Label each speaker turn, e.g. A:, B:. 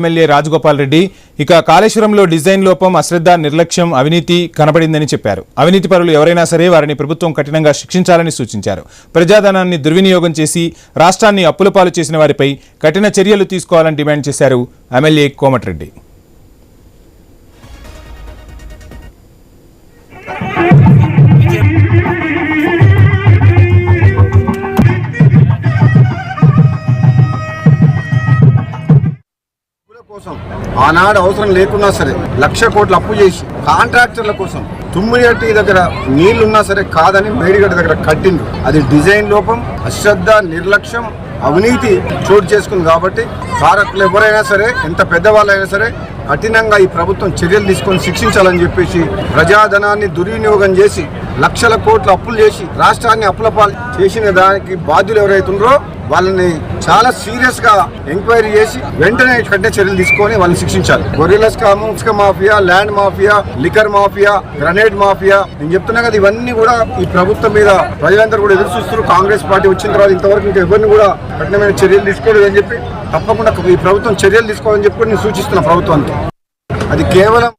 A: MLA Rajagopal Reddy ఇక కాళేశ్వరంలో design లోపం, అశ్రద్ధ, నిర్లక్ష్యం, అవినీతి కనబడిందని చెప్పారు. అవినీతి పరులు ఎవరైనా సరే వారిని ప్రభుత్వం కఠినంగా శిక్షించాలని సూచించారు. ప్రజాధనాన్ని దుర్వినియోగం చేసి రాష్ట్రాన్ని అప్పుల పాలు చేసిన వారిపై కఠిన చర్యలు తీసుకోవాలని డిమాండ్ చేశారు ఎమ్మెల్యే కోమటిరెడ్డి.
B: ఆనాడు అవసరం లేకున్నా సరే 1,00,000 కోట్లు అప్పు చేసి కాంట్రాక్టర్ల కోసం తుమ్మిడి దగ్గర నీళ్లున్నా సరే కాదని మేడిగడ్డ దగ్గర కట్టిండు. అది డిజైన్ లోపం, అశ్రద్ధ, నిర్లక్ష్యం, అవినీతి చోటు చేసుకుంది. కాబట్టి కారకులు ఎవరైనా సరే, ఎంత పెద్దవాళ్ళైనా సరే కఠినంగా ఈ ప్రభుత్వం చర్యలు తీసుకొని శిక్షించాలని చెప్పేసి, ప్రజాధనాన్ని దుర్వినియోగం చేసి 1,00,000 కోట్ల అప్పులు చేసి రాష్ట్రాన్ని అప్పులపాలు చేసిన దానికి బాధ్యులు ఎవరైతున్నారో వాళ్ళని చాలా సీరియస్ గా ఎంక్వైరీ చేసి వెంటనే కఠిన చర్యలు తీసుకొని వాళ్ళని శిక్షించాలి. గొరిల్లా స్కామ్, ఇసుక mafia, land mafia, liquor mafia, grenade mafia, నేను చెప్తున్నా కదా, ఇవన్నీ కూడా ఈ ప్రభుత్వం మీద ప్రజలందరూ కూడా ఎదురు చూస్తున్నారు. కాంగ్రెస్ పార్టీ వచ్చిన తర్వాత ఇంతవరకు ఇంకా ఎవరిని కూడా కఠినమైన చర్యలు తీసుకోలేదని చెప్పి, తప్పకుండా ఈ ప్రభుత్వం చర్యలు తీసుకోవాలని చెప్పి నేను సూచిస్తున్నా ప్రభుత్వానికి. అది కేవలం